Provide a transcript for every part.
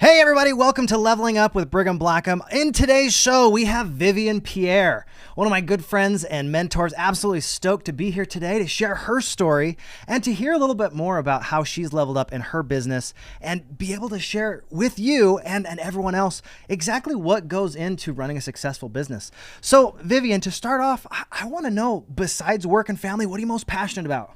Hey everybody, welcome to Leveling Up with Brigham Blackham. In today's show, we have Vivienne Pierre, one of my good friends and mentors. Absolutely stoked to be here today to share her story and to hear a little bit more about how she's leveled up in her business and be able to share with you and everyone else exactly what goes into running a successful business. So Vivienne, to start off, I want to know, besides work and family, what are you most passionate about?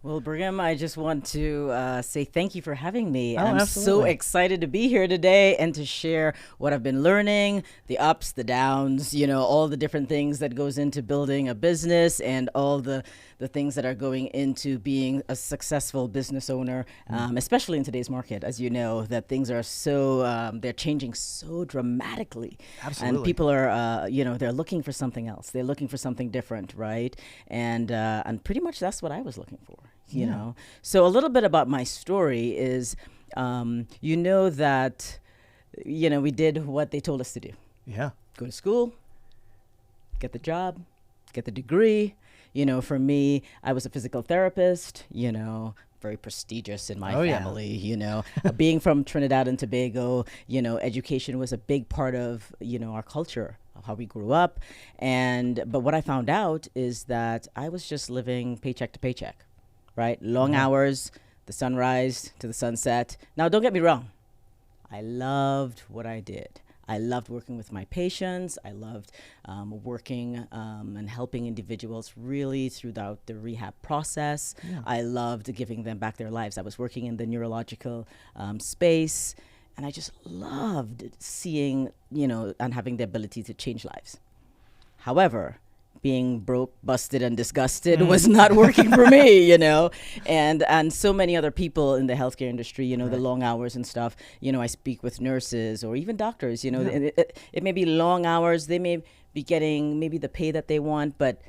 Well, Brigham, I just want to say thank you for having me. Oh, I'm absolutely. so excited to be here today and to share what I've been learning, the ups, the downs, all the different things that goes into building a business and all the things that are going into being a successful business owner, especially in today's market, as you know, that things are so, they're changing so dramatically. Absolutely. And people are, they're looking for something else. They're looking for something different, right? And pretty much that's what I was looking for. You know, so a little bit about my story is, that, we did what they told us to do. Yeah. Go to school, get the job, get the degree. For me, I was a physical therapist, very prestigious in my family, being from Trinidad and Tobago, education was a big part of, our culture, of how we grew up. But what I found out is that I was just living paycheck to paycheck. Right? Long hours, the sunrise to the sunset. Now, don't get me wrong. I loved what I did. I loved working with my patients. I loved working and helping individuals really throughout the rehab process. Yeah. I loved giving them back their lives. I was working in the neurological space, and I just loved seeing, and having the ability to change lives. However, being broke, busted, and disgusted was not working for me, and so many other people in the healthcare industry, the long hours and stuff, I speak with nurses or even doctors, it may be long hours. They may be getting maybe the pay that they want, but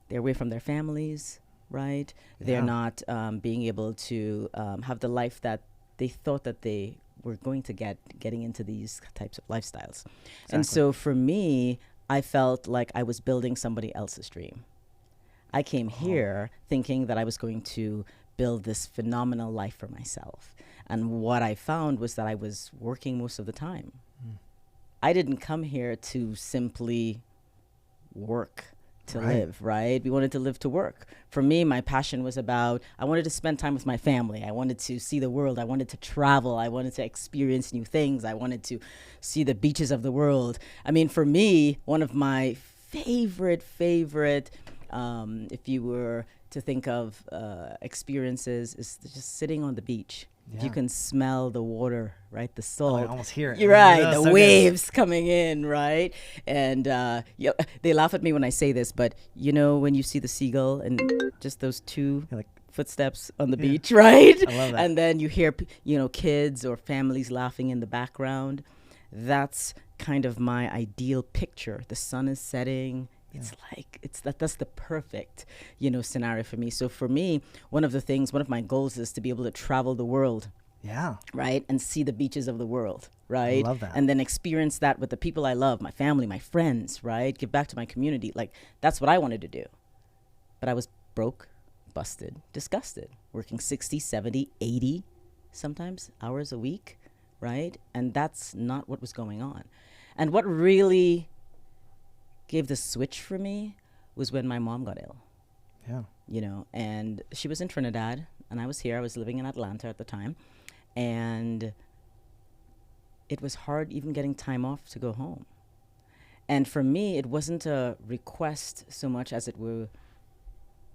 they're away from their families, right? Yeah. They're not being able to have the life that they thought that they were going to getting into these types of lifestyles. Exactly. And so for me, I felt like I was building somebody else's dream. I came here thinking that I was going to build this phenomenal life for myself. And what I found was that I was working most of the time. I didn't come here to simply work to live, right? We wanted to live to work. For me, my passion was about, I wanted to spend time with my family. I wanted to see the world. I wanted to travel. I wanted to experience new things. I wanted to see the beaches of the world. I mean, for me, one of my favorite, if you were to think of experiences, is just sitting on the beach. Yeah. You can smell the water, right? The salt. I almost hear it. You're right. The waves coming in, right? And they laugh at me when I say this, but when you see the seagull and just those two footsteps on the beach, right? I love that. And then you hear, kids or families laughing in the background. That's kind of my ideal picture. The sun is setting. It's like that's the perfect, scenario for me. So for me, one of my goals is to be able to travel the world. Yeah. Right. And see the beaches of the world. Right. I love that. And then experience that with the people I love, my family, my friends. Right. Give back to my community. Like, that's what I wanted to do. But I was broke, busted, disgusted, working 60, 70, 80 sometimes hours a week. Right. And that's not what was going on. And what really gave the switch for me was when my mom got ill. Yeah. And she was in Trinidad and I was here. I was living in Atlanta at the time. And it was hard even getting time off to go home. And for me, it wasn't a request so much as it were,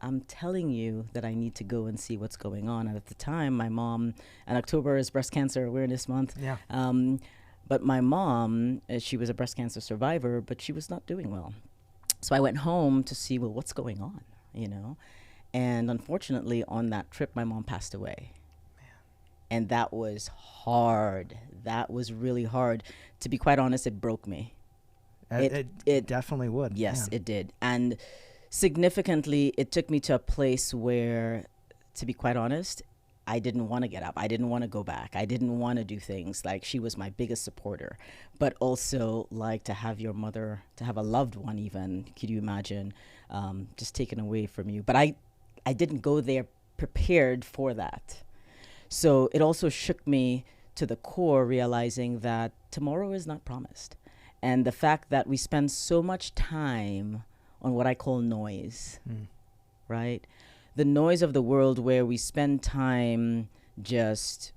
I'm telling you that I need to go and see what's going on. And at the time, my mom, and October is Breast Cancer Awareness Month. Yeah. But my mom, she was a breast cancer survivor, but she was not doing well. So I went home to see, what's going on, And unfortunately, on that trip, my mom passed away. Man. And that was hard. That was really hard. To be quite honest, it broke me. It definitely would. Yes, it did. And significantly, it took me to a place where, to be quite honest, I didn't want to get up. I didn't want to go back. I didn't want to do things. Like, she was my biggest supporter, but also like to have your mother, to have a loved one even, could you imagine, just taken away from you. But I didn't go there prepared for that. So it also shook me to the core, realizing that tomorrow is not promised. And the fact that we spend so much time on what I call noise, right? The noise of the world, where we spend time just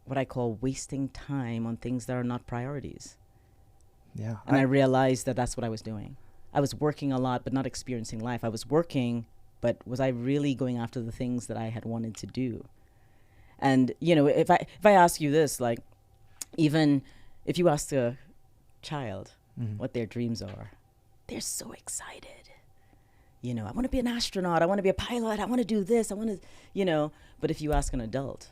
what I call wasting time on things that are not priorities. Yeah. And I realized that that's what I was doing. I was working a lot, but not experiencing life. I was working, but was I really going after the things that I had wanted to do? And, you know, if I ask you this, like, even if you ask a child what their dreams are, they're so excited. You know, I want to be an astronaut. I want to be a pilot. I want to do this. I want to, you know. But if you ask an adult,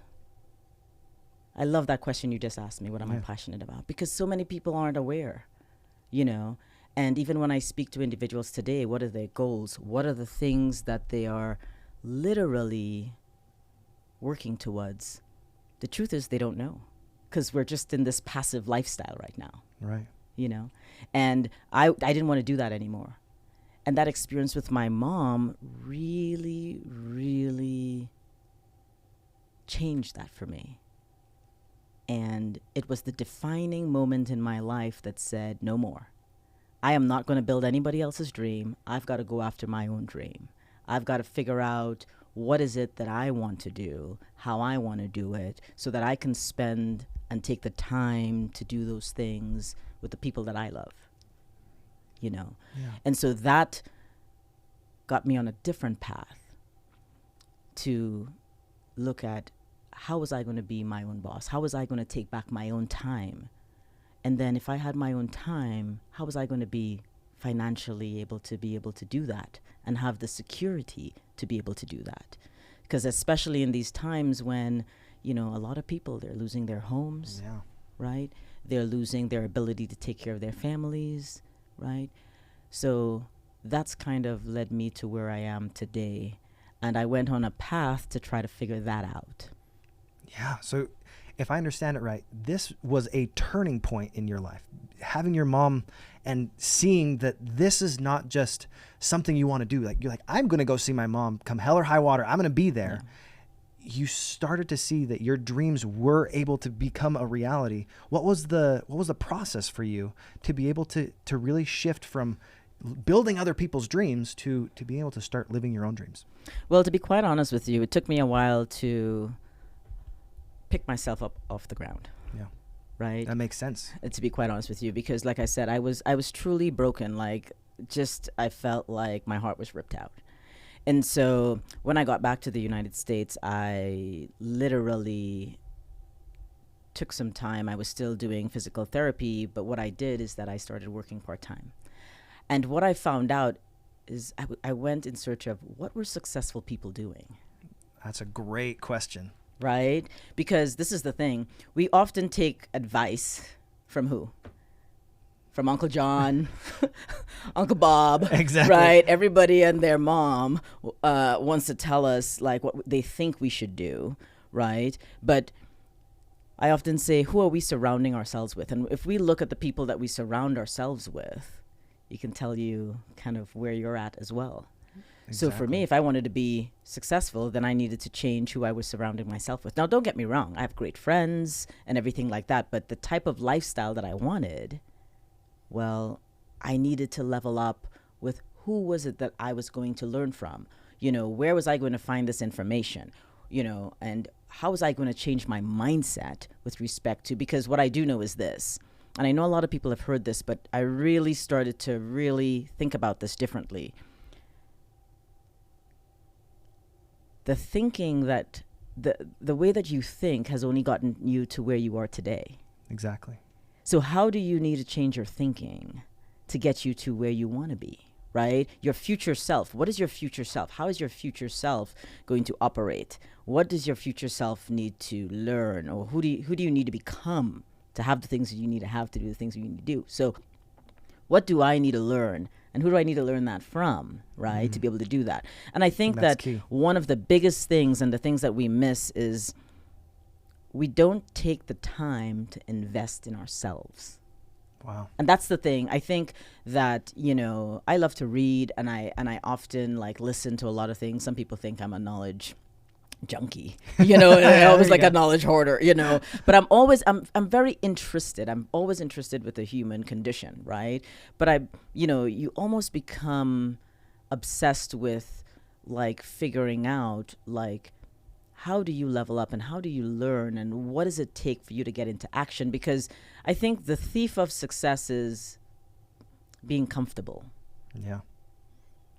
I love that question you just asked me, what am I passionate about? Because so many people aren't aware, you know. And even when I speak to individuals today, what are their goals? What are the things that they are literally working towards? The truth is they don't know, because we're just in this passive lifestyle right now. Right. You know, and I didn't want to do that anymore. And that experience with my mom really, really changed that for me. And it was the defining moment in my life that said, no more. I am not going to build anybody else's dream. I've got to go after my own dream. I've got to figure out what is it that I want to do, how I want to do it, so that I can spend and take the time to do those things with the people that I love, you know. Yeah. And so that got me on a different path to look at, how was I going to be my own boss? How was I going to take back my own time? And then if I had my own time, how was I going to be financially able to do that and have the security to be able to do that? Because especially in these times when, you know, a lot of people, they're losing their homes, right? They're losing their ability to take care of their families, right? So that's kind of led me to where I am today. And I went on a path to try to figure that out. Yeah. So if I understand it right, this was a turning point in your life. Having your mom and seeing that this is not just something you want to do. Like, you're like, I'm going to go see my mom come hell or high water. I'm going to be there. Yeah. You started to see that your dreams were able to become a reality. What was the process for you to be able to really shift from building other people's dreams to being able to start living your own dreams? Well, to be quite honest with you, it took me a while to pick myself up off the ground. Yeah. Right? That makes sense. To be quite honest with you, because like I said, I was truly broken. Like, just, I felt like my heart was ripped out. And so when I got back to the United States, I literally took some time. I was still doing physical therapy, but what I did is that I started working part-time. And what I found out is I went in search of, what were successful people doing? That's a great question. Right? Because this is the thing. We often take advice from who? From Uncle John, Uncle Bob. Exactly. Right? Everybody and their mom wants to tell us like what they think we should do. Right? But I often say, who are we surrounding ourselves with? And if we look at the people that we surround ourselves with, you can tell you kind of where you're at as well. Exactly. So for me, if I wanted to be successful, then I needed to change who I was surrounding myself with. Now, don't get me wrong. I have great friends and everything like that. But the type of lifestyle that I wanted, well, I needed to level up with who was it that I was going to learn from? You know, where was I going to find this information? You know, and how was I going to change my mindset with respect to, because what I do know is this, and I know a lot of people have heard this, but I really started to really think about this differently. The thinking that the way that you think has only gotten you to where you are today. Exactly. So how do you need to change your thinking to get you to where you want to be, right? Your future self. What is your future self? How is your future self going to operate? What does your future self need to learn? Or who do you need to become to have the things that you need to have to do the things that you need to do? So what do I need to learn? And who do I need to learn that from, right, to be able to do that? And I think that key. One of the biggest things and the things that we miss is we don't take the time to invest in ourselves. Wow. And that's the thing. I think that, you know, I love to read and I often like listen to a lot of things. Some people think I'm a knowledge junkie, always like a knowledge hoarder, but I'm very interested. I'm always interested with the human condition, right? But you almost become obsessed with like figuring out like, how do you level up and how do you learn and what does it take for you to get into action? Because I think the thief of success is being comfortable. Yeah.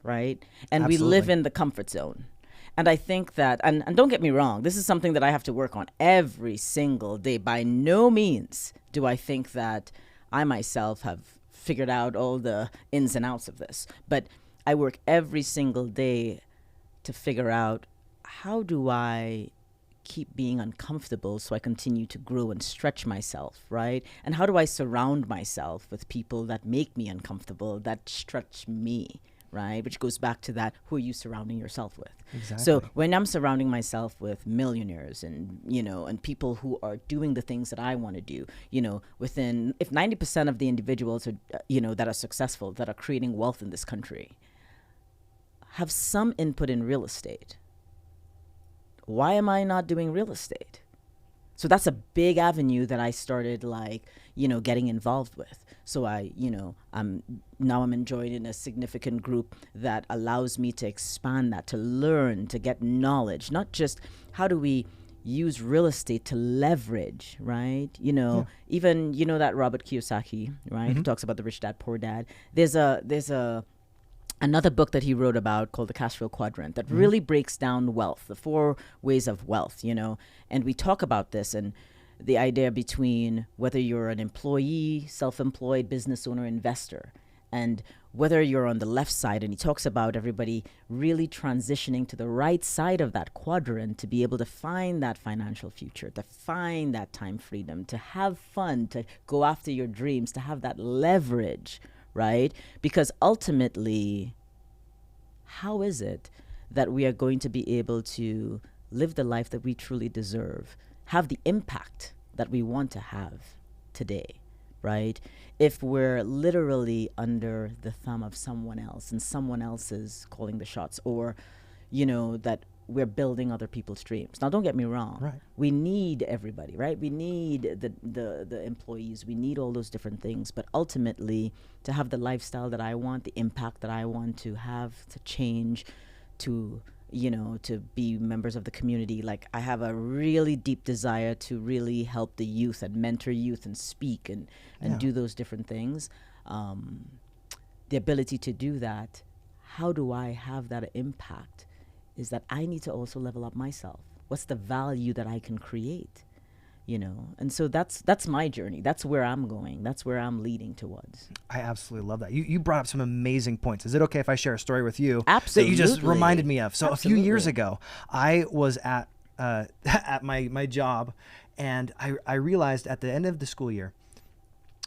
Right? And Absolutely. we live in the comfort zone. And I think that, and don't get me wrong, this is something that I have to work on every single day. By no means do I think that I myself have figured out all the ins and outs of this. But I work every single day to figure out, how do I keep being uncomfortable so I continue to grow and stretch myself, right? And how do I surround myself with people that make me uncomfortable, that stretch me, right? Which goes back to that, who are you surrounding yourself with? Exactly. So when I'm surrounding myself with millionaires and, and people who are doing the things that I want to do, if 90% of the individuals are, that are successful, that are creating wealth in this country, have some input in real estate, why am I not doing real estate? So that's a big avenue that I started getting involved with. So I'm enjoyed in a significant group that allows me to expand that, to learn, to get knowledge, not just how do we use real estate to leverage, right? Even, that Robert Kiyosaki, right? Mm-hmm. Who talks about the rich dad, poor dad. There's another book that he wrote about called the cash flow quadrant that really breaks down wealth, the 4 ways of wealth, and we talk about this and the idea between whether you're an employee, self-employed, business owner, investor, and whether you're on the left side. And he talks about everybody really transitioning to the right side of that quadrant to be able to find that financial future, to find that time freedom, to have fun, to go after your dreams, to have that leverage, right? Because ultimately, how is it that we are going to be able to live the life that we truly deserve, have the impact that we want to have today, right? If we're literally under the thumb of someone else and someone else is calling the shots, or, that we're building other people's dreams. Now, don't get me wrong. Right. We need everybody, right? We need the employees. We need all those different things. But ultimately, to have the lifestyle that I want, the impact that I want to have, to change, to be members of the community. Like, I have a really deep desire to really help the youth and mentor youth and speak and do those different things. The ability to do that, how do I have that impact? Is that I need to also level up myself. What's the value that I can create? And so that's my journey. That's where I'm going. That's where I'm leading towards. I absolutely love that. You brought up some amazing points. Is it okay if I share a story with you? Absolutely. That you just reminded me of? So Absolutely. A few years ago, I was at my job, and I realized at the end of the school year,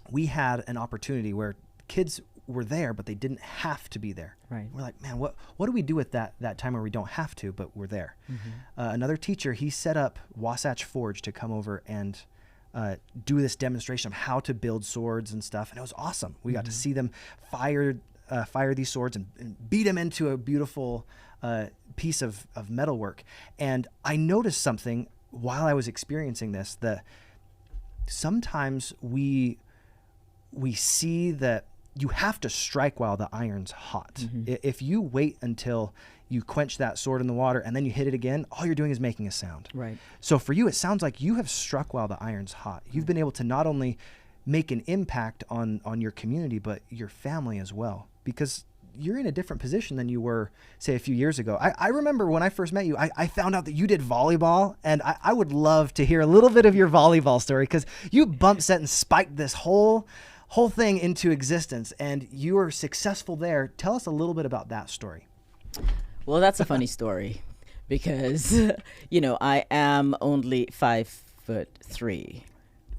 we had an opportunity where kids were there, but they didn't have to be there. Right. We're like, man, what do we do with that time where we don't have to, but we're there? Mm-hmm. Another teacher, he set up Wasatch Forge to come over and do this demonstration of how to build swords and stuff, and it was awesome. We got to see them fire these swords and beat them into a beautiful piece of metalwork. And I noticed something while I was experiencing this, that sometimes we see that you have to strike while the iron's hot. Mm-hmm. If you wait until you quench that sword in the water and then you hit it again, all you're doing is making a sound. Right. So for you, it sounds like you have struck while the iron's hot. You've been able to not only make an impact on your community, but your family as well, because you're in a different position than you were, say, a few years ago. I remember when I first met you, I found out that you did volleyball, and I would love to hear a little bit of your volleyball story, because you bump set and spiked this whole thing into existence, and you were successful there. Tell us a little bit about that story. Well, that's a funny story, because, I am only 5'3".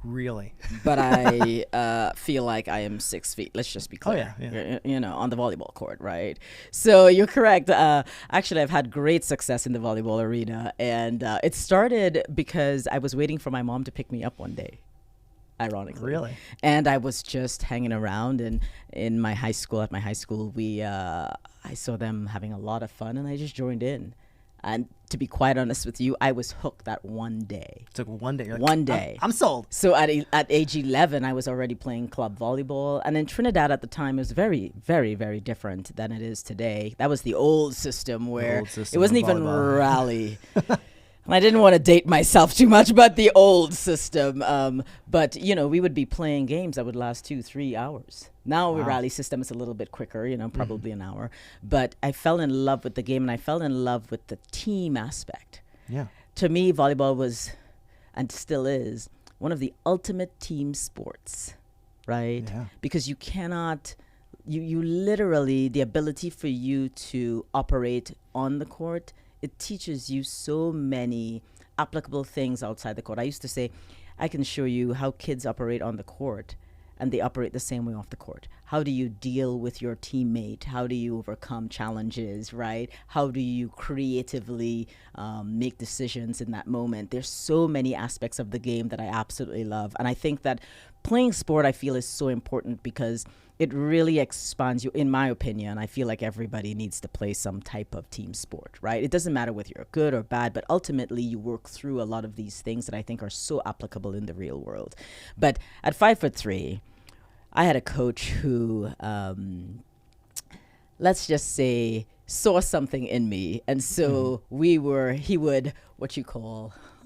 Really? But I feel like I am 6 feet. Let's just be clear. Oh, yeah. On the volleyball court, right? So you're correct. Actually, I've had great success in the volleyball arena, and it started because I was waiting for my mom to pick me up one day. Ironically. Really? And I was just hanging around, and at my high school, I saw them having a lot of fun, and I just joined in. And to be quite honest with you, I was hooked that one day. It took one day. You're like, one day. I'm sold. So at age 11, I was already playing club volleyball. And in Trinidad at the time, it was very, very, very different than it is today. That was the old system where it wasn't even rally. And I didn't want to date myself too much, but the old system. But, we would be playing games that would last 2-3 hours. Now the rally system is a little bit quicker, probably an hour. But I fell in love with the game, and I fell in love with the team aspect. Yeah. To me, volleyball was, and still is, one of the ultimate team sports, right? Yeah. Because you cannot, you literally, the ability for you to operate on the court, it teaches you so many applicable things outside the court. I used to say, I can show you how kids operate on the court, and they operate the same way off the court. How do you deal with your teammate? How do you overcome challenges, right? How do you creatively make decisions in that moment? There's so many aspects of the game that I absolutely love. And I think that playing sport, I feel, is so important because it really expands you. In my opinion, I feel like everybody needs to play some type of team sport, right? It doesn't matter whether you're good or bad, but ultimately you work through a lot of these things that I think are so applicable in the real world. But at 5'3", I had a coach who, let's just say, saw something in me. And so he would,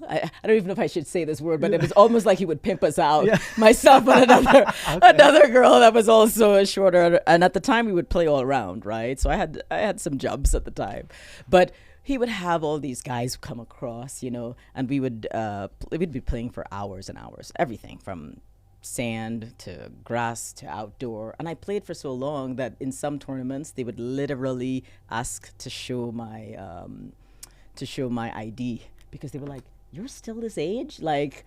I don't even know if I should say this word, but it was almost like he would pimp us out, myself and another girl that was also shorter. And at the time we would play all around, right? So I had some jumps at the time, but he would have all these guys come across, and we'd be playing for hours and hours, everything from sand to grass to outdoor. And I played for so long that in some tournaments they would literally ask to show my ID, because they were like, you're still this age? Like,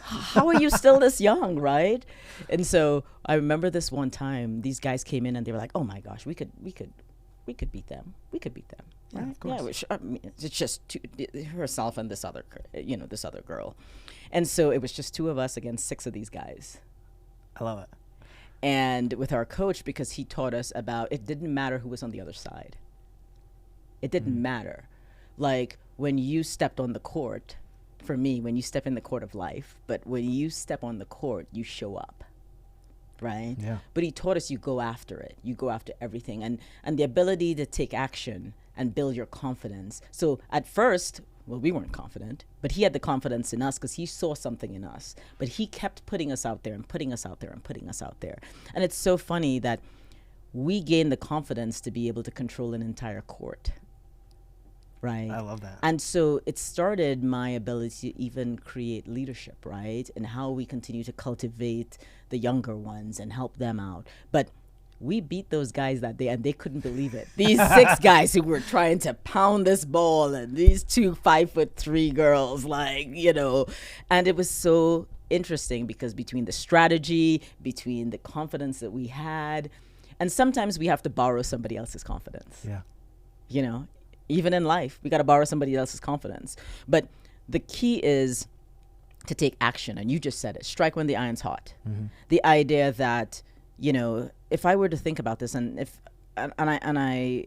how are you still this young, right? And so I remember this one time, these guys came in and they were like, oh my gosh, we could beat them. We could beat them. Right? Yeah, of course. It's just herself and this other girl. And so it was just two of us against 6 of these guys. I love it. And with our coach, because he taught us about, it didn't matter who was on the other side. It didn't matter. Like when you stepped on the court, for me, when you step in the court of life, but when you step on the court, you show up. Right? Yeah. But he taught us you go after it. You go after everything. And the ability to take action and build your confidence. So at first, well, we weren't confident, but he had the confidence in us because he saw something in us. But he kept putting us out there and putting us out there and putting us out there. And it's so funny that we gained the confidence to be able to control an entire court. Right. I love that. And so it started my ability to even create leadership, right? And how we continue to cultivate the younger ones and help them out. But we beat those guys that day and they couldn't believe it. These 6 guys who were trying to pound this ball, and these 2 5'3" girls, and it was so interesting because between the strategy, between the confidence that we had, and sometimes we have to borrow somebody else's confidence. Yeah. Even in life, we got to borrow somebody else's confidence. But the key is to take action. And you just said it, strike when the iron's hot. Mm-hmm. The idea that, if I were to think about this, and I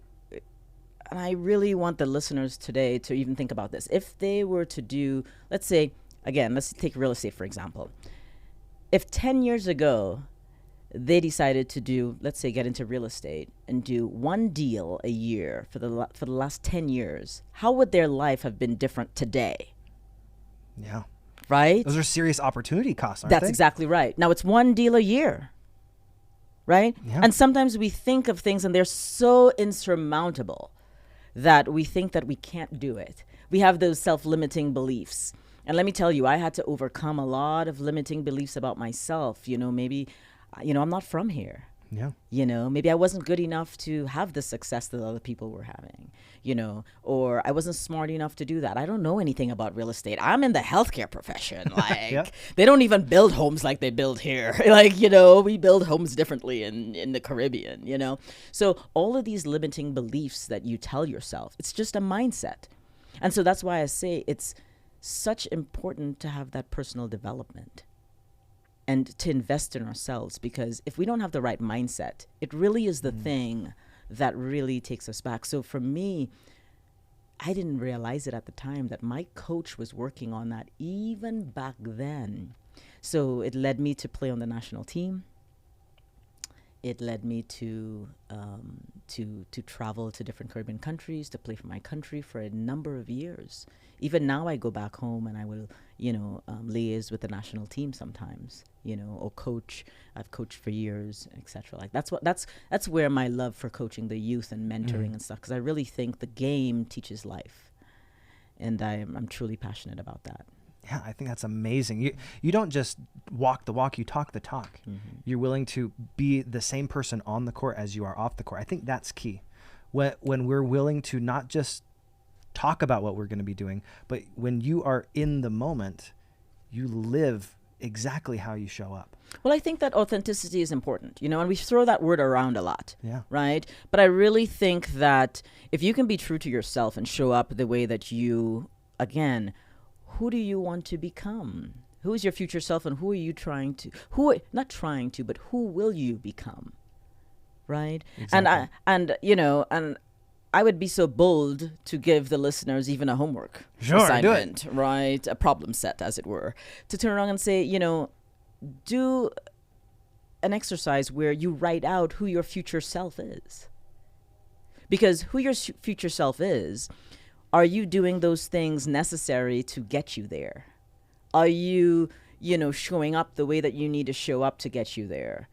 really want the listeners today to even think about this. If they were to do, let's say, again, let's take real estate, for example. If 10 years ago, they decided to do, let's say, get into real estate and do 1 deal a year for the last 10 years, how would their life have been different today? Yeah. Right? Those are serious opportunity costs, aren't That's they? exactly right. Now, it's 1 deal a year, right? Yeah. And sometimes we think of things and they're so insurmountable that we think that we can't do it. We have those self-limiting beliefs. And let me tell you, I had to overcome a lot of limiting beliefs about myself. Maybe I'm not from here. Yeah. Maybe I wasn't good enough to have the success that other people were having, or I wasn't smart enough to do that. I don't know anything about real estate. I'm in the healthcare profession. Like, They don't even build homes like they build here. We build homes differently in the Caribbean, So all of these limiting beliefs that you tell yourself, it's just a mindset. And so that's why I say it's such important to have that personal development and to invest in ourselves, because if we don't have the right mindset, it really is the thing that really takes us back. So for me, I didn't realize it at the time that my coach was working on that even back then. So it led me to play on the national team. It led me to travel to different Caribbean countries, to play for my country for a number of years. Even now I go back home and I will, liaise with the national team sometimes, or coach. I've coached for years, etc. Like that's where my love for coaching the youth and mentoring and stuff, because I really think the game teaches life. And I'm truly passionate about that. Yeah, I think that's amazing. You don't just walk the walk, you talk the talk. You're willing to be the same person on the court as you are off the court. I think that's key. When we're willing to not just talk about what we're going to be doing, but when you are in the moment, you live exactly how you show up. Well, I think that authenticity is important, and we throw that word around a lot, right? But I really think that if you can be true to yourself and show up the way that you, again, who do you want to become? Who is your future self, and who are you but who will you become? Right? Exactly. And I would be so bold to give the listeners even a homework assignment, right? A problem set, as it were, to turn around and say, do an exercise where you write out who your future self is. Because who your future self is, are you doing those things necessary to get you there? Are you, showing up the way that you need to show up to get you there?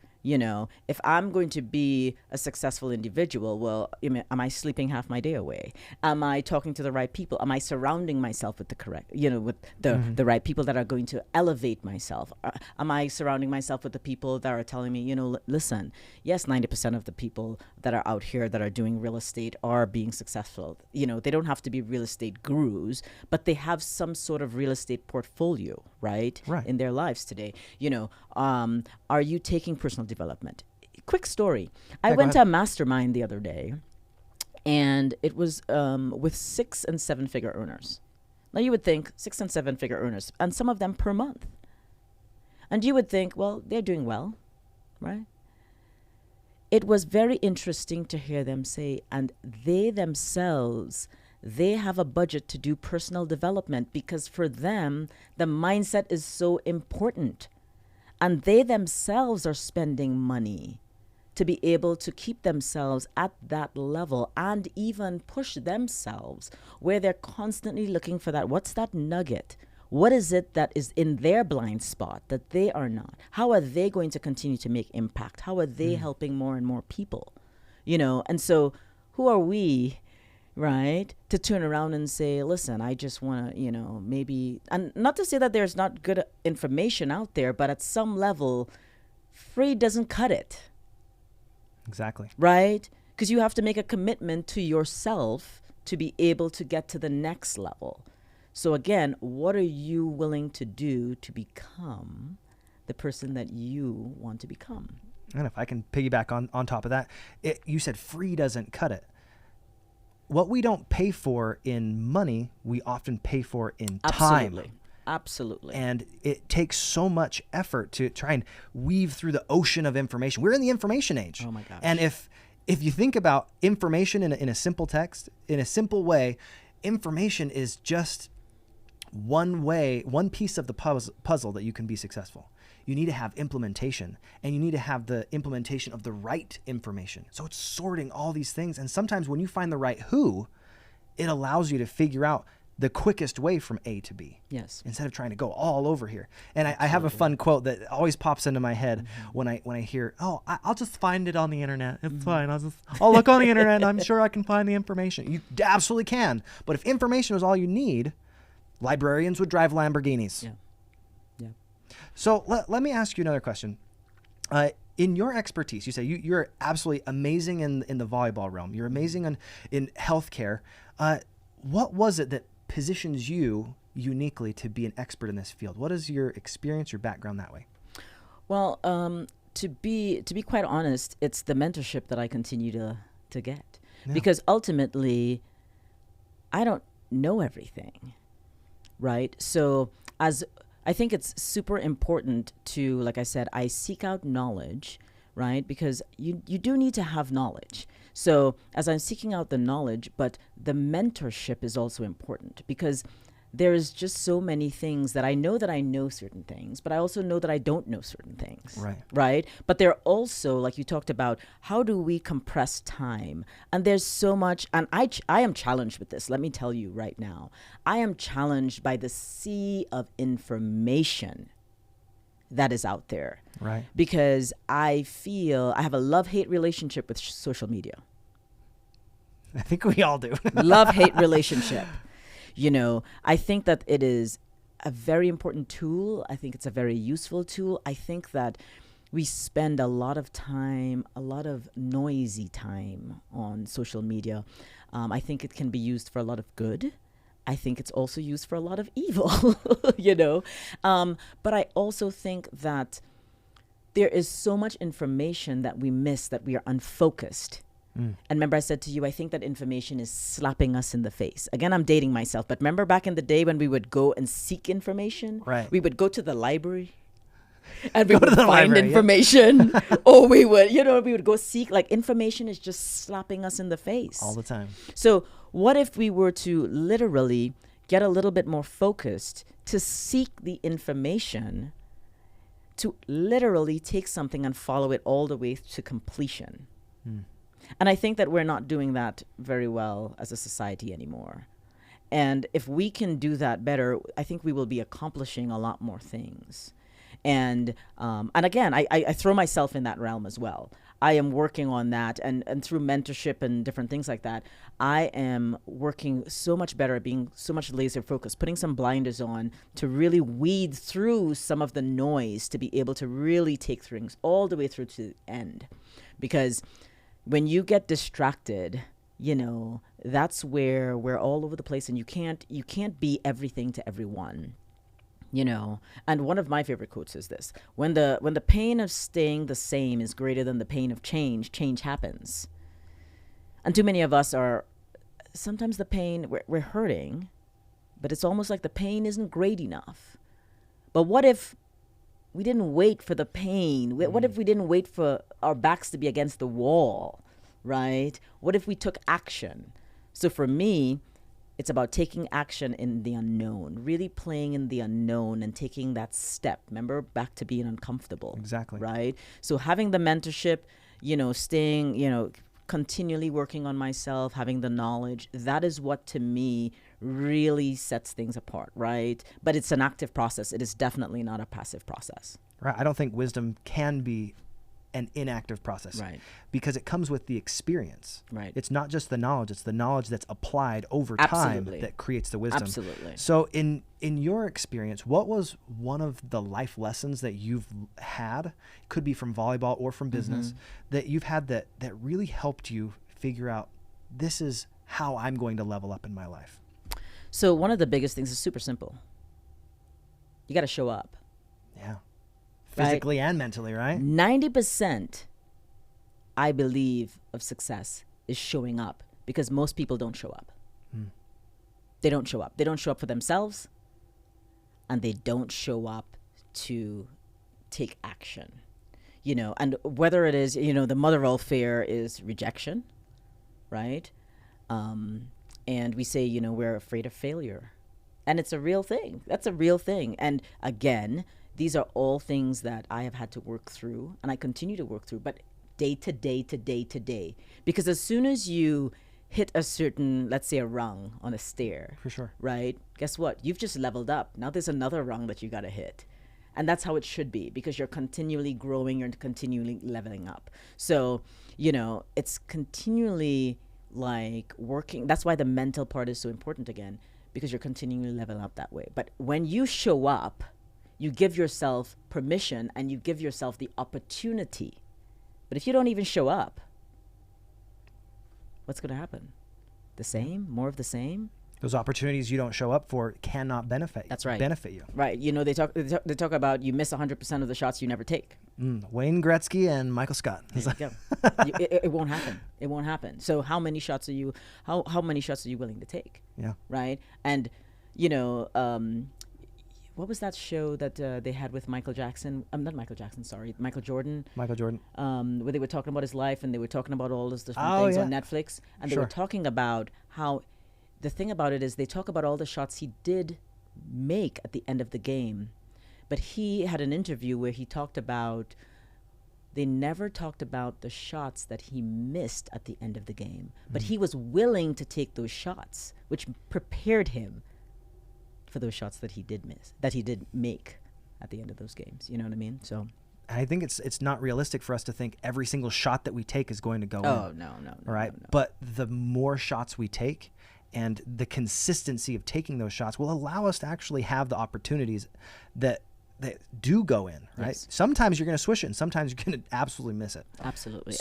If I'm going to be a successful individual, well, am I sleeping half my day away? Am I talking to the right people? Am I surrounding myself with the correct, with the right people that are going to elevate myself? Am I surrounding myself with the people that are telling me, listen, yes, 90% of the people that are out here that are doing real estate are being successful. They don't have to be real estate gurus, but they have some sort of real estate portfolio, right? In their lives today. Are you taking personal development? Quick story. I went to a mastermind the other day, and it was with 6 and 7 figure earners. Now you would think 6 and 7 figure earners, and some of them per month. And you would think, well, they're doing well, right? It was very interesting to hear them say, and they themselves, they have a budget to do personal development, because for them, the mindset is so important. And they themselves are spending money to be able to keep themselves at that level and even push themselves where they're constantly looking for that. What's that nugget? What is it that is in their blind spot that they are not? How are they going to continue to make impact? How are they helping more and more people? And so who are we, right, to turn around and say, listen, I just want to, maybe, and not to say that there's not good information out there, but at some level, free doesn't cut it. Exactly. Right? Because you have to make a commitment to yourself to be able to get to the next level. So again, what are you willing to do to become the person that you want to become? And if I can piggyback on top of that, you said free doesn't cut it. What we don't pay for in money, we often pay for in time. Absolutely. And it takes so much effort to try and weave through the ocean of information. We're in the information age. Oh my gosh. And if you think about information in a simple text, in a simple way, information is just one piece of the puzzle that you can be successful. You need to have implementation, and you need to have the implementation of the right information. So it's sorting all these things. And sometimes when you find the right who, it allows you to figure out the quickest way from A to B. Yes. Instead of trying to go all over here. And I have a fun quote that always pops into my head when I hear, I'll just find it on the internet. It's fine. I'll look on the internet and I'm sure I can find the information. You absolutely can. But if information was all you need, librarians would drive Lamborghinis. Yeah. So let me ask you another question. In your expertise, you say you're absolutely amazing in the volleyball realm. You're amazing in healthcare. What was it that positions you uniquely to be an expert in this field? What is your experience, your background that way? Well, to be quite honest, it's the mentorship that I continue to get. Yeah. Because ultimately, I don't know everything, right? So I think it's super important to, like I said, I seek out knowledge right? Because you do need to have knowledge. So as I'm seeking out the knowledge, but the mentorship is also important, because there's just so many things that I know certain things, but I also know that I don't know certain things. Right? But they're also, like you talked about, how do we compress time? And there's so much, and I am challenged with this. Let me tell you right now, I am challenged by the sea of information that is out there. Right. Because I feel I have a love-hate relationship with social media. I think we all do. Love-hate relationship. You know, I think that it is a very important tool. I think it's a very useful tool. I think that we spend a lot of time, a lot of noisy time on social media. I think it can be used for a lot of good. I think it's also used for a lot of evil, you know. But I also think that there is so much information that we miss, that we are unfocused. And remember, I said to you, I think that information is slapping us in the face. Again, I'm dating myself, but remember back in the day when we would go and seek information? Right. We would go to the library and we would find library, information. Or we would go seek, like, information is just slapping us in the face. All the time. So what if we were to literally get a little bit more focused to seek the information, to literally take something and follow it all the way to completion? And I think that we're not doing that very well as a society anymore. And if we can do that better, I think we will be accomplishing a lot more things. And again, I throw myself in that realm as well. I am working on that, and through mentorship and different things like that, I am working so much better at being so much laser focused, putting some blinders on to really weed through some of the noise, to be able to really take things all the way through to the end. Because when you get distracted, you know, that's where we're all over the place, and you can't be everything to everyone, you know. And one of my favorite quotes is this: when the pain of staying the same is greater than the pain of change, change happens. And too many of us are, sometimes the pain, we're hurting, but it's almost like the pain isn't great enough. But what if we didn't wait for the pain? What if we didn't wait for our backs to be against the wall, right? What if we took action? So for me, it's about taking action in the unknown, really playing in the unknown and taking that step. Remember, back to being uncomfortable. Exactly. Right? So having the mentorship, you know, staying, you know, continually working on myself, having the knowledge, that is what to me really sets things apart, right? But it's an active process. It is definitely not a passive process. Right. I don't think wisdom can be an inactive process, right? Because it comes with the experience, right? It's not just the knowledge; it's the knowledge that's applied over Absolutely. time that creates the wisdom. Absolutely. So, in your experience, what was one of the life lessons that you've had? Could be from volleyball or from business that you've had that really helped you figure out, this is how I'm going to level up in my life. So one of the biggest things is super simple. You got to show up. Yeah. Physically and mentally, right? 90%, I believe, of success is showing up, because most people don't show up. They don't show up. They don't show up for themselves, and they don't show up to take action. You know, and whether it is, you know, the mother of all fear is rejection, right? And we say, you know, we're afraid of failure. And it's a real thing. That's a real thing. And again, these are all things that I have had to work through, and I continue to work through, but day to day to day to day. Because as soon as you hit a certain, let's say, a rung on a stair, for sure, right? Guess what? You've just leveled up. Now there's another rung that you got to hit. And that's how it should be, because you're continually growing, you're continually leveling up. So, you know, it's continually like working. That's why the mental part is so important again, because you're continually leveling up that way. But when you show up, you give yourself permission and you give yourself the opportunity. But if you don't even show up, what's going to happen? The same? More of the same? Those opportunities you don't show up for cannot benefit. That's right. Benefit you. Right. You know, they talk about you miss 100% of the shots you never take. Wayne Gretzky and Michael Scott. There you go. It won't happen. It won't happen. So how many shots are you willing to take? Yeah. Right. And, you know, what was that show that they had with Michael Jackson? Not Michael Jackson, sorry, Michael Jordan. Michael Jordan. Where they were talking about his life, and they were talking about all those different things on Netflix, and they were talking about how the thing about it is they talk about all the shots he did make at the end of the game, but he had an interview where he talked about they never talked about the shots that he missed at the end of the game, but he was willing to take those shots, which prepared him for those shots that he did miss, that he did make at the end of those games. You know what I mean? So I think it's not realistic for us to think every single shot that we take is going to go in. Oh, no. Right? No. But the more shots we take and the consistency of taking those shots will allow us to actually have the opportunities that do go in, right? Yes. Sometimes you're going to swish it, and sometimes you're going to absolutely miss it. Absolutely.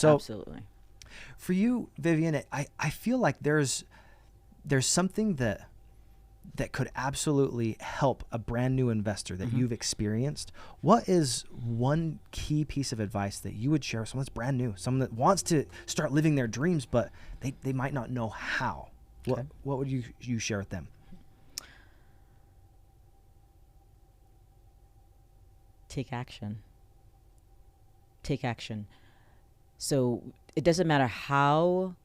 For you, Vivienne, I feel like there's something that could absolutely help a brand new investor that you've experienced. What is one key piece of advice that you would share with someone that's brand new, someone that wants to start living their dreams, but they might not know how? Okay. What would you share with them? Take action. So it doesn't matter how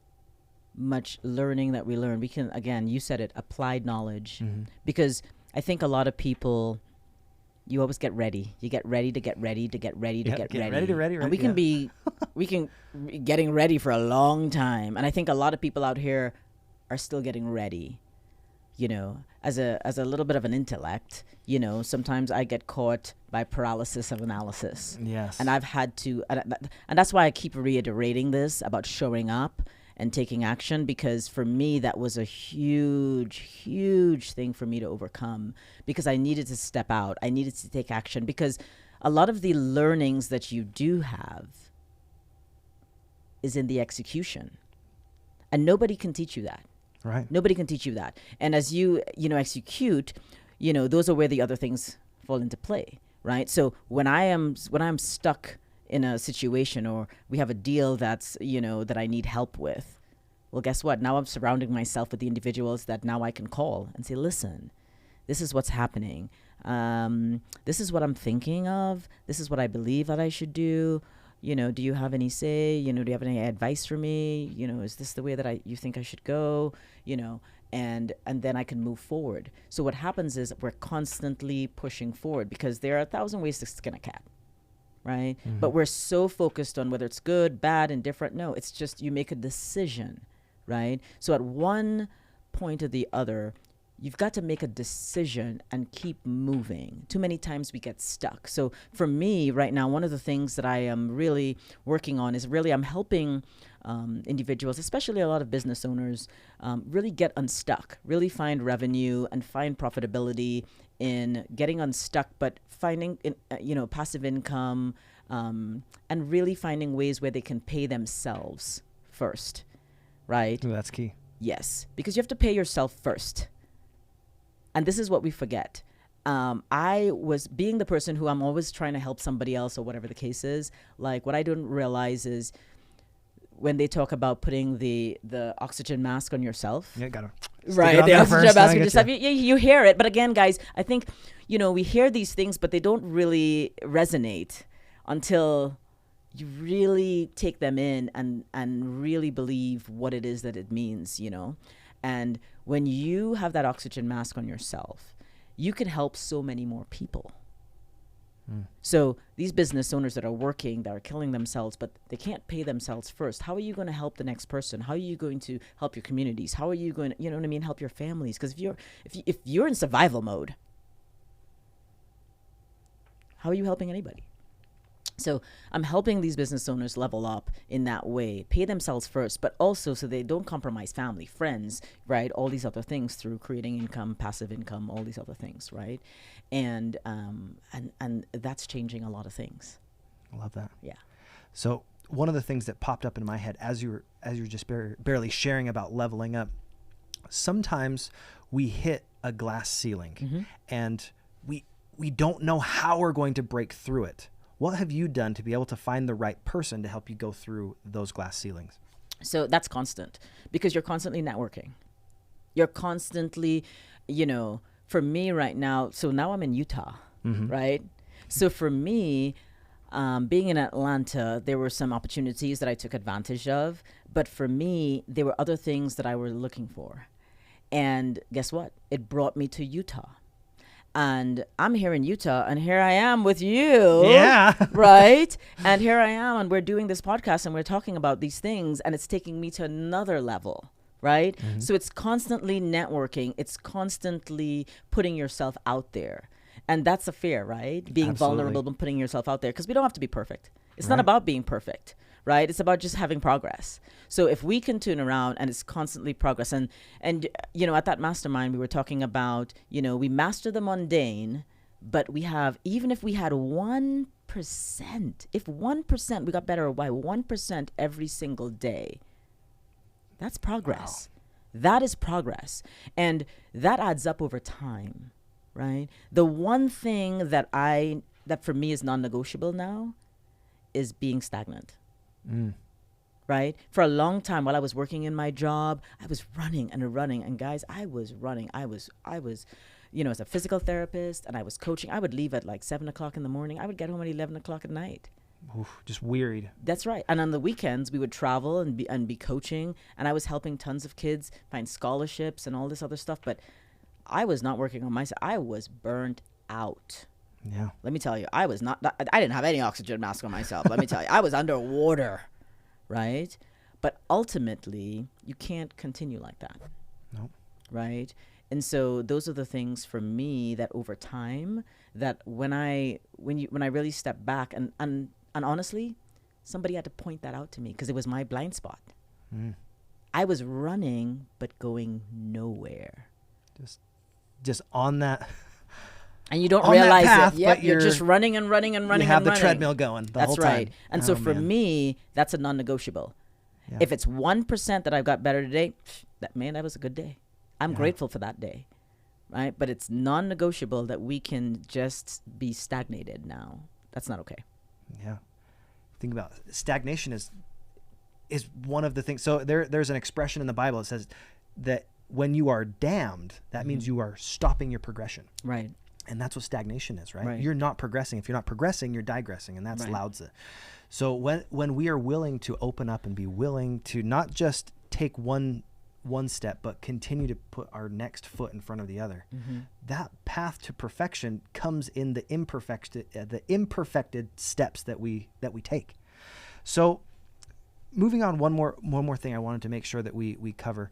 much learning that we learn. We can, again, you said it, applied knowledge. Because I think a lot of people, you always get ready. You get ready to get ready to get ready to get ready. And we can be getting ready for a long time. And I think a lot of people out here are still getting ready. You know, as a little bit of an intellect, you know, sometimes I get caught by paralysis of analysis. Yes. And I've had to, and that's why I keep reiterating this about showing up and taking action, because for me, that was a huge thing for me to overcome, because I needed to step out. I needed to take action, because a lot of the learnings that you do have is in the execution, and nobody can teach you that. Right. Nobody can teach you that. And as you execute, those are where the other things fall into play, right? So when I'm stuck in a situation, or we have a deal that's, that I need help with, well, guess what? Now I'm surrounding myself with the individuals that now I can call and say, listen, this is what's happening. This is what I'm thinking of. This is what I believe that I should do. Do you have any say? Do you have any advice for me? Is this the way that you think I should go? And then I can move forward. So what happens is we're constantly pushing forward, because there are 1,000 ways to skin a cat, right? But we're so focused on whether it's good, bad, indifferent. No, it's just you make a decision, right? So at one point or the other, you've got to make a decision and keep moving. Too many times we get stuck. So for me right now, one of the things that I am really working on is I'm helping individuals, especially a lot of business owners, really get unstuck, really find revenue and find profitability in getting unstuck, but finding, passive income, and really finding ways where they can pay themselves first, right? Ooh, that's key. Yes, because you have to pay yourself first. And this is what we forget. I was being the person who I'm always trying to help somebody else, or whatever the case is. Like, what I didn't realize is when they talk about putting the oxygen mask on yourself. Yeah, gotta. Right, the oxygen mask on yourself. You hear it. But again, guys, I think, we hear these things, but they don't really resonate until you really take them in and really believe what it is that it means, And when you have that oxygen mask on yourself, you can help so many more people. So these business owners that are working, that are killing themselves, but they can't pay themselves first. How are you going to help the next person? How are you going to help your communities? How are you going to, help your families? Because if you're in survival mode, how are you helping anybody? So I'm helping these business owners level up in that way, pay themselves first, but also so they don't compromise family, friends, right? All these other things through creating income, passive income, all these other things, right? And that's changing a lot of things. I love that. Yeah. So one of the things that popped up in my head as you were just barely sharing about leveling up, sometimes we hit a glass ceiling and we don't know how we're going to break through it. What have you done to be able to find the right person to help you go through those glass ceilings? So that's constant, because you're constantly networking. You're constantly, for me right now, so now I'm in Utah, right? So for me, being in Atlanta, there were some opportunities that I took advantage of. But for me, there were other things that I were looking for. And guess what? It brought me to Utah. And I'm here in Utah, and here I am with you. Yeah. Right? And here I am, and we're doing this podcast, and we're talking about these things, and it's taking me to another level, right? So it's constantly networking. It's constantly putting yourself out there. And that's a fear, right? Being vulnerable and putting yourself out there, because we don't have to be perfect. It's not about being perfect, right? It's about just having progress. So if we can tune around and it's constantly progress, and you know, at that mastermind, we were talking about, you know, we master the mundane, but we have, even if we had 1%, if 1%, we got better by 1% every single day, that's progress. Wow. That is progress. And that adds up over time, right? The one thing that for me is non-negotiable now is being stagnant. Right? For a long time while I was working in my job, I was running. And guys, I was running. I was, you know, as a physical therapist, and I was coaching. I would leave at like 7 o'clock in the morning. I would get home at 11 o'clock at night. Oof, just wearied. That's right. And on the weekends, we would travel and be coaching. And I was helping tons of kids find scholarships and all this other stuff. But I was not working on myself. I was burnt out. Yeah. Let me tell you, I didn't have any oxygen mask on myself. Let me tell you, I was underwater, right? But ultimately, you can't continue like that. Nope. Right? And so those are the things for me that over time, that when I really step back and honestly, somebody had to point that out to me, because it was my blind spot. I was running, but going nowhere. Just on that. And you don't realize path, it. Yep, but you're just running and running and running. You have and the running. treadmill going the whole time. That's right. And so for me, that's a non-negotiable. Yeah. If it's 1% that I've got better today, that was a good day. I'm grateful for that day, right? But it's non-negotiable that we can just be stagnated now. That's not okay. Yeah. Think about it. Stagnation is one of the things. So there's an expression in the Bible that says that when you are damned, that means you are stopping your progression. Right. And that's what stagnation is, right? You're not progressing. If you're not progressing, you're digressing, and that's Lao Tzu. So when we are willing to open up and be willing to not just take one step, but continue to put our next foot in front of the other, that path to perfection comes in the imperfected steps that we take. So moving on, one more thing I wanted to make sure that we cover.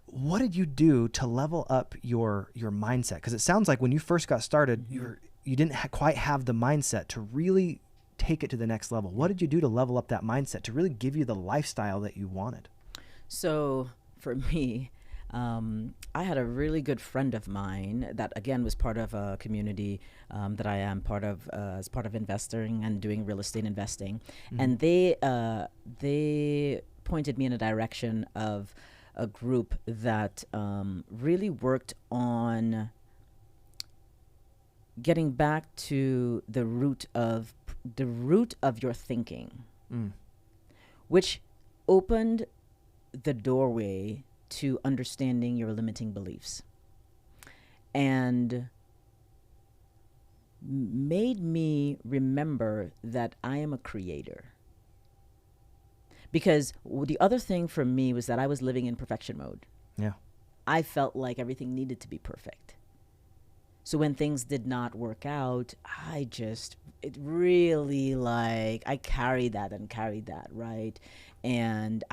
What did you do to level up your mindset? Because it sounds like when you first got started, you didn't quite have the mindset to really take it to the next level. What did you do to level up that mindset to really give you the lifestyle that you wanted? So for me, I had a really good friend of mine that, again, was part of a community that I am part of as part of investing and doing real estate investing. And they pointed me in a direction of a group that really worked on getting back to the root of your thinking, which opened the doorway to understanding your limiting beliefs and made me remember that I am a creator. Because the other thing for me was that I was living in perfection mode. Yeah. I felt like everything needed to be perfect. So when things did not work out, I carried that, right? And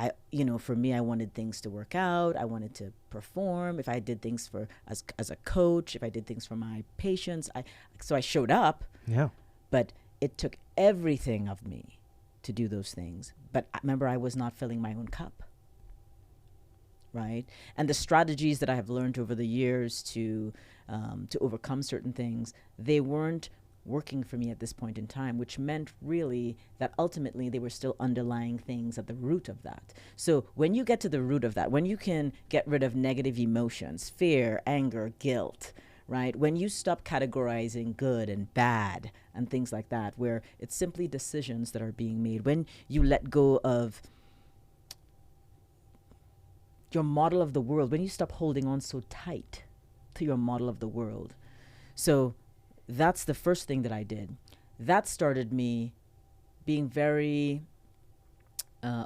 for me, I wanted things to work out. I wanted to perform. If I did things as a coach, if I did things for my patients, so I showed up. Yeah. But it took everything of me to do those things. But remember, I was not filling my own cup, right? And the strategies that I have learned over the years to overcome certain things, they weren't working for me at this point in time, which meant really that ultimately they were still underlying things at the root of that. So when you get to the root of that, when you can get rid of negative emotions, fear, anger, guilt, right? When you stop categorizing good and bad and things like that, where it's simply decisions that are being made, when you let go of your model of the world, when you stop holding on so tight to your model of the world. So that's the first thing that I did. That started me being very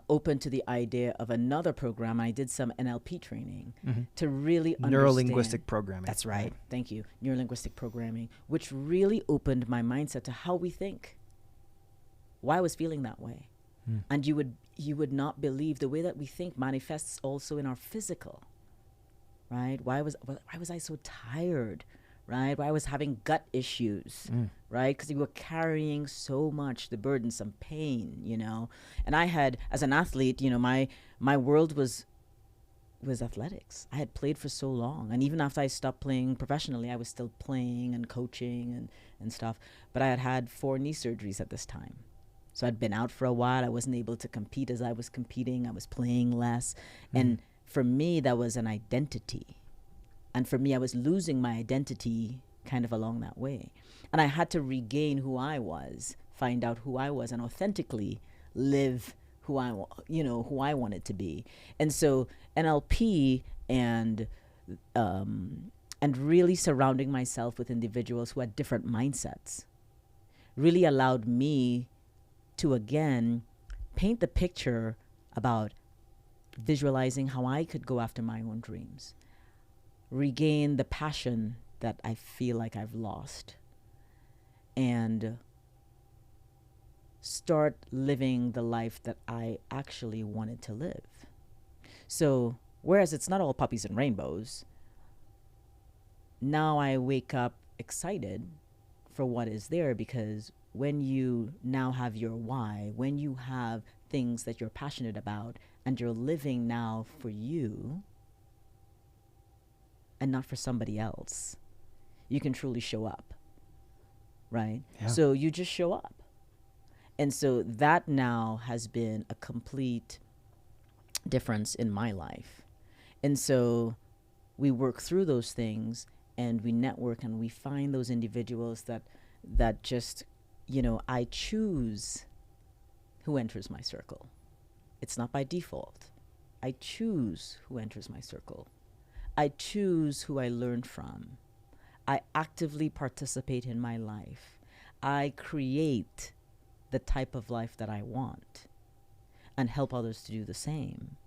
open to the idea of another program. I did some NLP training to really understand. Neuro-linguistic programming. That's right. Thank you. Neuro-linguistic programming, which really opened my mindset to how we think. Why I was feeling that way. And you would not believe the way that we think manifests also in our physical, right? Why was I so tired, right? Why I was having gut issues, right? Because you were carrying so much, the burden, some pain, you know. And I had, as an athlete, you know, my world was athletics. I had played for so long, and even after I stopped playing professionally, I was still playing and coaching and stuff. But I had 4 knee surgeries at this time. So I'd been out for a while. I wasn't able to compete as I was competing. I was playing less. And for me, that was an identity. And for me, I was losing my identity kind of along that way. And I had to regain who I was, find out who I was, and authentically live who I wanted to be. And so NLP and really surrounding myself with individuals who had different mindsets really allowed me to again paint the picture about visualizing how I could go after my own dreams, regain the passion that I feel like I've lost, and start living the life that I actually wanted to live. So whereas it's not all puppies and rainbows, now I wake up excited for what is there, because when you now have your why, when you have things that you're passionate about and you're living now for you and not for somebody else, you can truly show up, right? Yeah. So you just show up. And so that now has been a complete difference in my life. And so we work through those things and we network and we find those individuals that just, you know, I choose who enters my circle. It's not by default. I choose who enters my circle. I choose who I learn from. I actively participate in my life. I create the type of life that I want and help others to do the same.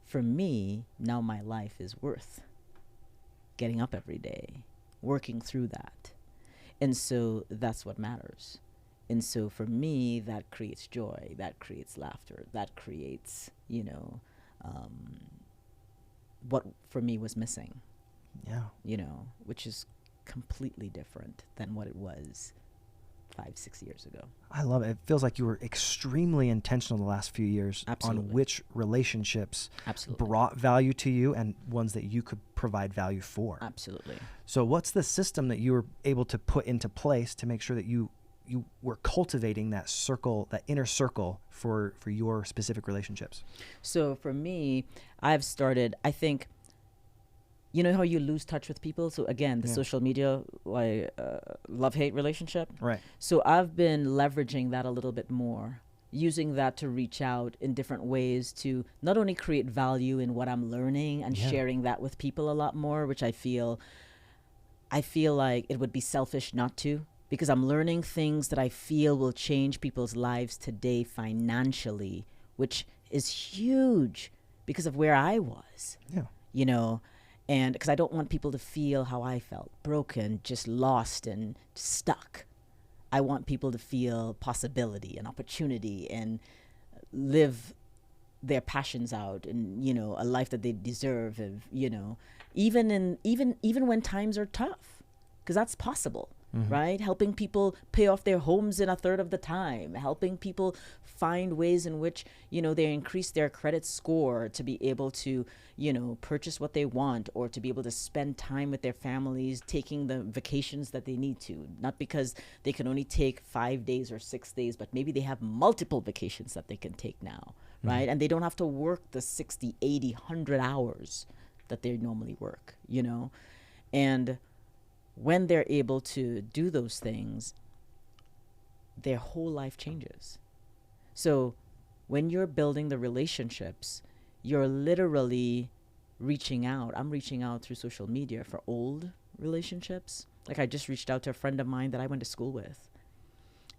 For me, now my life is worth getting up every day, working through that. And so that's what matters. And so for me, that creates joy, that creates laughter, that creates, you know, what for me was missing. Yeah. You know, which is completely different than what it was 5-6 years ago. I love it. It feels like you were extremely intentional the last few years on which relationships brought value to you and ones that you could provide value for. Absolutely. So what's the system that you were able to put into place to make sure that you were cultivating that circle, that inner circle for your specific relationships? So for me, I've started, I think, you know how you lose touch with people? So again, the social media, love-hate relationship. Right. So I've been leveraging that a little bit more, using that to reach out in different ways to not only create value in what I'm learning and sharing that with people a lot more, which I feel like it would be selfish not to, because I'm learning things that I feel will change people's lives today financially, which is huge because of where I was. Yeah. You know, and because I don't want people to feel how I felt, broken, just lost and stuck. I want people to feel possibility and opportunity and live their passions out and, you know, a life that they deserve, of, you know, even when times are tough, because that's possible. Right? Helping people pay off their homes in a third of the time, helping people find ways in which, you know, they increase their credit score to be able to, you know, purchase what they want or to be able to spend time with their families, taking the vacations that they need to, not because they can only take 5 days or 6 days, but maybe they have multiple vacations that they can take now, right? And they don't have to work the 60, 80, 100 hours that they normally work, you know? And when they're able to do those things, their whole life changes. So when you're building the relationships, you're literally reaching out. I'm reaching out through social media for old relationships. Like I just reached out to a friend of mine that I went to school with,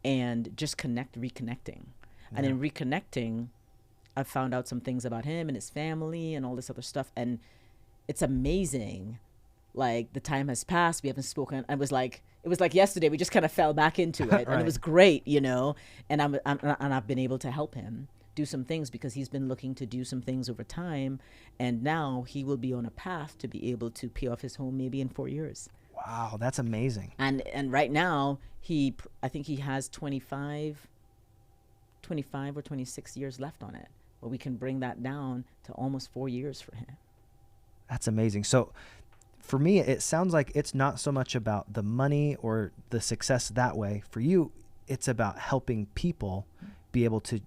and just reconnecting. And in reconnecting, I found out some things about him and his family and all this other stuff. And it's amazing. Like the time has passed. We haven't spoken. It was like yesterday. We just kind of fell back into it, and it was great, you know. And I've been able to help him do some things because he's been looking to do some things over time, and now he will be on a path to be able to pay off his home maybe in 4 years. Wow, that's amazing. And right now I think he has 25 or 26 years left on it. But we can bring that down to almost 4 years for him. That's amazing. So for me, it sounds like it's not so much about the money or the success that way. For you, it's about helping people be able to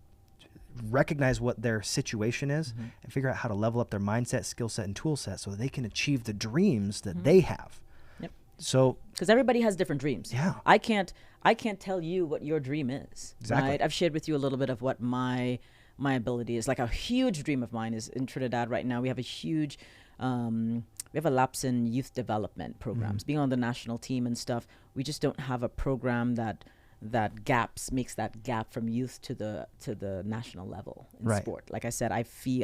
recognize what their situation is and figure out how to level up their mindset, skill set, and tool set so that they can achieve the dreams that they have. Yep. So, because everybody has different dreams. Yeah. I can't tell you what your dream is. Exactly. Right? I've shared with you a little bit of what my ability is. Like a huge dream of mine is in Trinidad right now. We have a huge, we have a lapse in youth development programs. Being on the national team and stuff, we just don't have a program that makes that gap from youth to the national level in sport. Like I said, I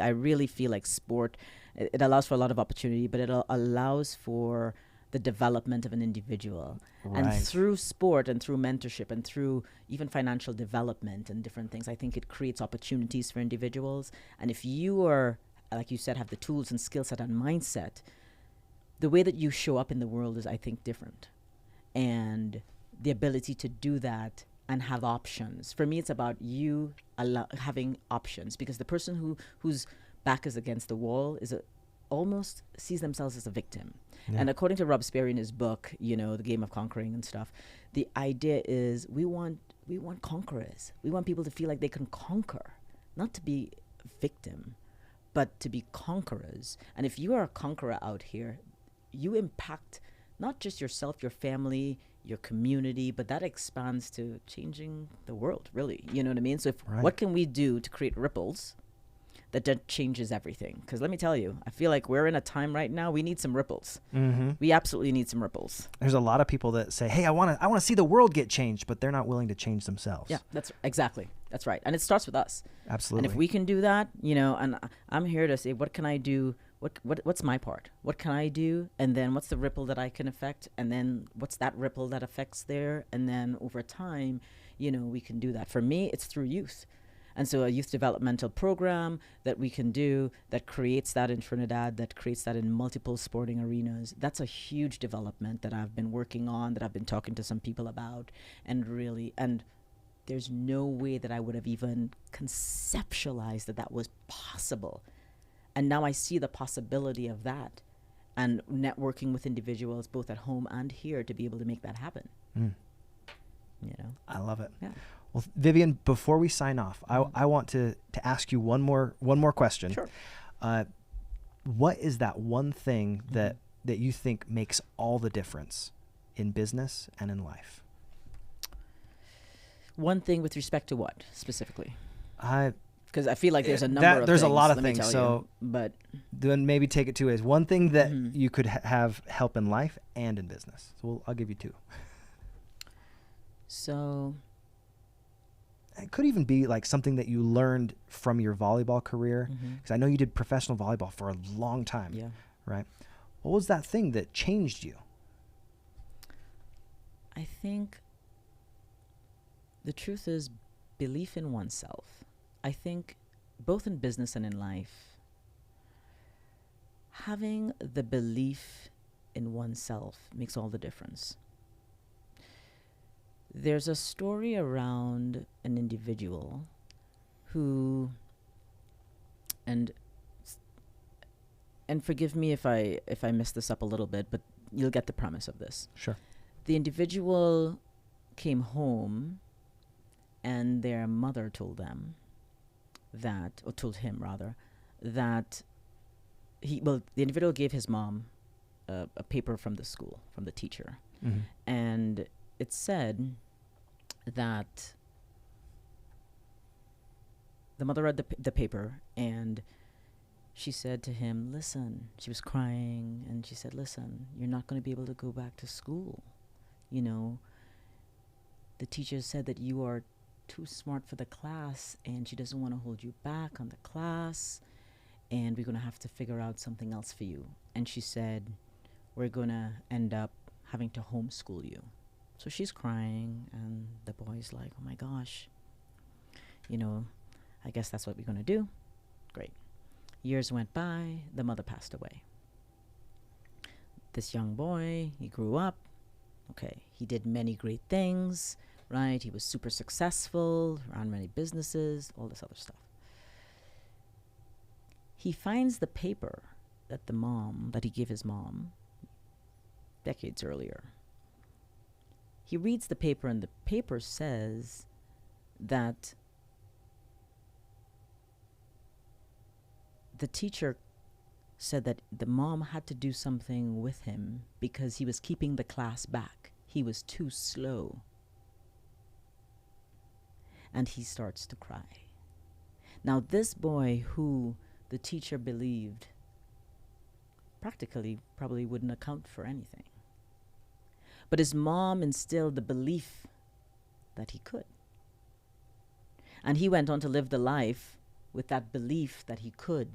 really feel like sport, it allows for a lot of opportunity, but it allows for the development of an individual. And through sport and through mentorship and through even financial development and different things, I think it creates opportunities for individuals. And if you are, like you said, have the tools and skill set and mindset, the way that you show up in the world is, I think, different. And the ability to do that and have options. For me, it's about you having options, because the person whose back is against the wall almost sees themselves as a victim. Yeah. And according to Rob Sperry in his book, you know, The Game of Conquering and stuff, the idea is we want conquerors. We want people to feel like they can conquer, not to be a victim, but to be conquerors. And if you are a conqueror out here, you impact not just yourself, your family, your community, but that expands to changing the world, really. You know what I mean? So what can we do to create ripples that changes everything? Because let me tell you, I feel like we're in a time right now, we need some ripples. We absolutely need some ripples. There's a lot of people that say, hey, I want to see the world get changed, but they're not willing to change themselves. Yeah, that's right. And it starts with us. Absolutely. And if we can do that, you know, and I'm here to say, what can I do? What's my part? What can I do? And then what's the ripple that I can affect? And then what's that ripple that affects there? And then over time, you know, we can do that. For me, it's through youth. And so a youth developmental program that we can do that creates that in Trinidad, that creates that in multiple sporting arenas. That's a huge development that I've been working on, that I've been talking to some people about. And there's no way that I would have even conceptualized that was possible. And now I see the possibility of that, and networking with individuals both at home and here to be able to make that happen. You know, I love it. Yeah. Well, Vivienne, before we sign off, I want to ask you one more question. Sure. What is that one thing that you think makes all the difference in business and in life? One thing with respect to what specifically? Because I feel like there's a number of there's things. a lot of things. So, but then maybe take it 2 ways. One thing that you could have help in life and in business. So I'll give you 2. So it could even be like something that you learned from your volleyball career, because I know you did professional volleyball for a long time. Yeah. Right. What was that thing that changed you? I think the truth is belief in oneself. I think both in business and in life, having the belief in oneself makes all the difference. There's a story around an individual who, and forgive me if I mess this up a little bit, but you'll get the premise of this. Sure. The individual came home and their mother told them told him rather, that the individual gave his mom a paper from the school, from the teacher. And it said that the mother read the paper, and she said to him, listen, she was crying, and she said, listen, you're not going to be able to go back to school. You know, the teacher said that you are too smart for the class, and she doesn't want to hold you back on the class, and we're going to have to figure out something else for you. And she said, we're going to end up having to homeschool you. So she's crying, and the boy's like, oh my gosh, you know, I guess that's what we're going to do. Great. Years went by, the mother passed away. This young boy, he grew up. Okay, he did many great things, right? He was super successful, ran many businesses, all this other stuff. He finds the paper that he gave his mom decades earlier. He reads the paper, and the paper says that the teacher said that the mom had to do something with him because he was keeping the class back. He was too slow. And he starts to cry. Now, this boy who the teacher believed practically probably wouldn't account for anything. But his mom instilled the belief that he could. And he went on to live the life with that belief that he could,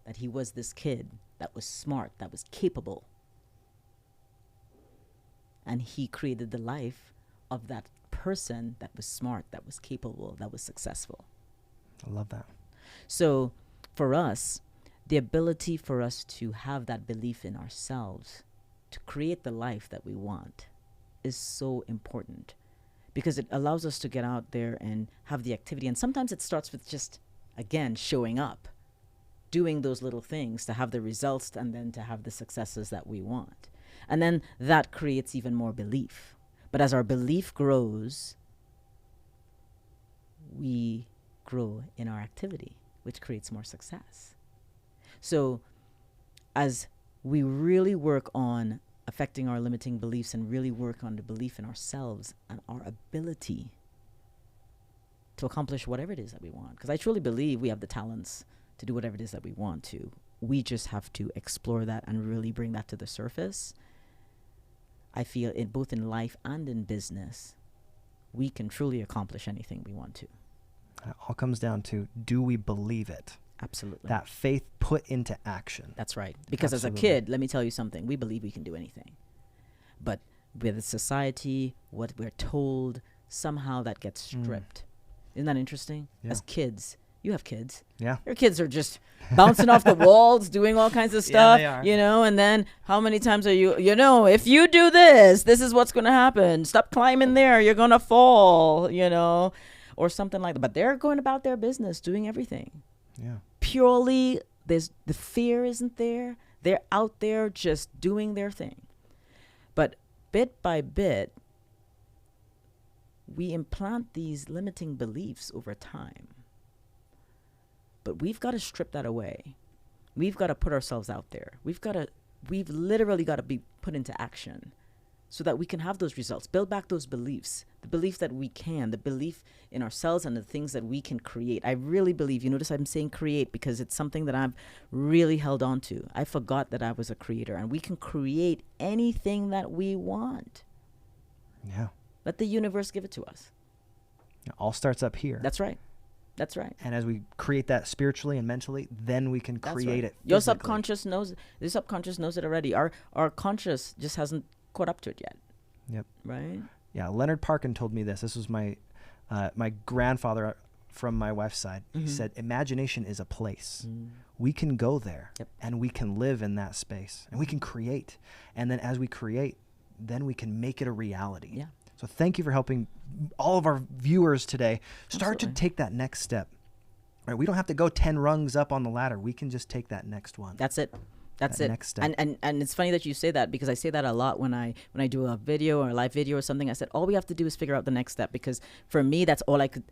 that he was this kid that was smart, that was capable. And he created the life of that person that was smart, that was capable, that was successful. I love that. So for us, the ability for us to have that belief in ourselves, to create the life that we want, is so important, because it allows us to get out there and have the activity. And sometimes it starts with just, again, showing up, doing those little things to have the results and then to have the successes that we want. And then that creates even more belief. But as our belief grows, we grow in our activity, which creates more success. So as we really work on affecting our limiting beliefs and really work on the belief in ourselves and our ability to accomplish whatever it is that we want, because I truly believe we have the talents to do whatever it is that we want to. We just have to explore that and really bring that to the surface. I feel both in life and in business, we can truly accomplish anything we want to. It all comes down to, do we believe it? Absolutely. That faith put into action. That's right. Because Absolutely. As a kid, let me tell you something, we believe we can do anything. But with society, what we're told, somehow that gets stripped. Isn't that interesting? Yeah. As kids, you have kids. Yeah. Your kids are just bouncing off the walls, doing all kinds of stuff, they are. you know, and then how many times are you know, if you do this, this is what's going to happen. Stop climbing there. You're going to fall, you know, or something like that. But they're going about their business, doing everything. Yeah. Purely, the fear isn't there. They're out there just doing their thing. But bit by bit, we implant these limiting beliefs over time. But we've got to strip that away. We've got to put ourselves out there. We've literally got to be put into action so that we can have those results, build back those beliefs, the belief that we can, the belief in ourselves and the things that we can create. I really believe, you notice I'm saying create because it's something that I've really held on to. I forgot that I was a creator, and we can create anything that we want. Yeah. Let the universe give it to us. It all starts up here. That's right. That's right. And as we create that spiritually and mentally, then we can create it physically. Your subconscious knows. The subconscious knows it already. Our conscious just hasn't caught up to it yet. Yep. Right? Yeah. Leonard Parkin told me this. This was my grandfather from my wife's side. He said, imagination is a place. We can go there and we can live in that space and we can create. And then as we create, then we can make it a reality. Yeah. So thank you for helping all of our viewers today start Absolutely. to take that next step. Right? We don't have to go 10 rungs up on the ladder. We can just take that next one. That's it. That's it. Next step. And it's funny that you say that, because I say that a lot when I do a video or a live video or something. I said all we have to do is figure out the next step, because for me that's all I could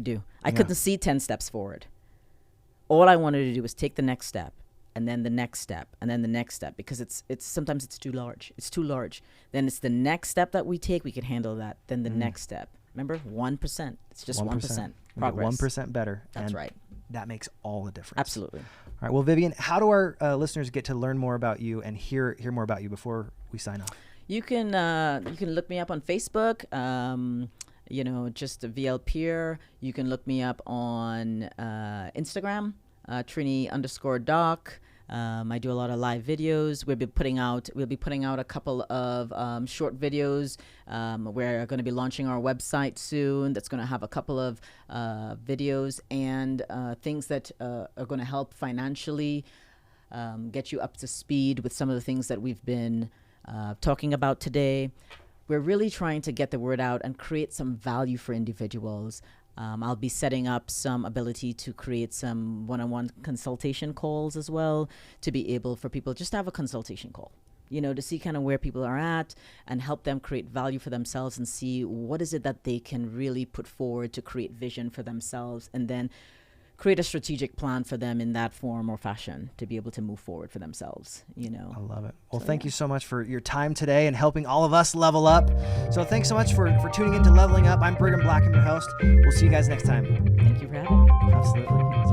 do. I couldn't see 10 steps forward. All I wanted to do was take the next step, and then the next step, and then the next step, because it's sometimes it's too large. It's too large. Then it's the next step that we take, we can handle that. Then the next step. Remember, 1%. It's just 1%. Progress. 1% better. That's and right. That makes all the difference. Absolutely. All right. Well, Vivienne, how do our listeners get to learn more about you and hear more about you before we sign off? You can look me up on Facebook. Just VL Pierre. You can look me up on Instagram, Trini_Doc. I do a lot of live videos. We'll be putting out a couple of short videos. We're going to be launching our website soon. That's going to have a couple of videos and things that are going to help financially get you up to speed with some of the things that we've been talking about today. We're really trying to get the word out and create some value for individuals. I'll be setting up some ability to create some one-on-one consultation calls as well, to be able for people just to have a consultation call, to see kind of where people are at and help them create value for themselves and see what is it that they can really put forward to create vision for themselves, and then create a strategic plan for them in that form or fashion to be able to move forward for themselves, I love it. Well, thank you so much for your time today and helping all of us level up. So thanks so much for tuning into Leveling Up. I'm Brigham Blackham, your host. We'll see you guys next time. Thank you for having me. Absolutely.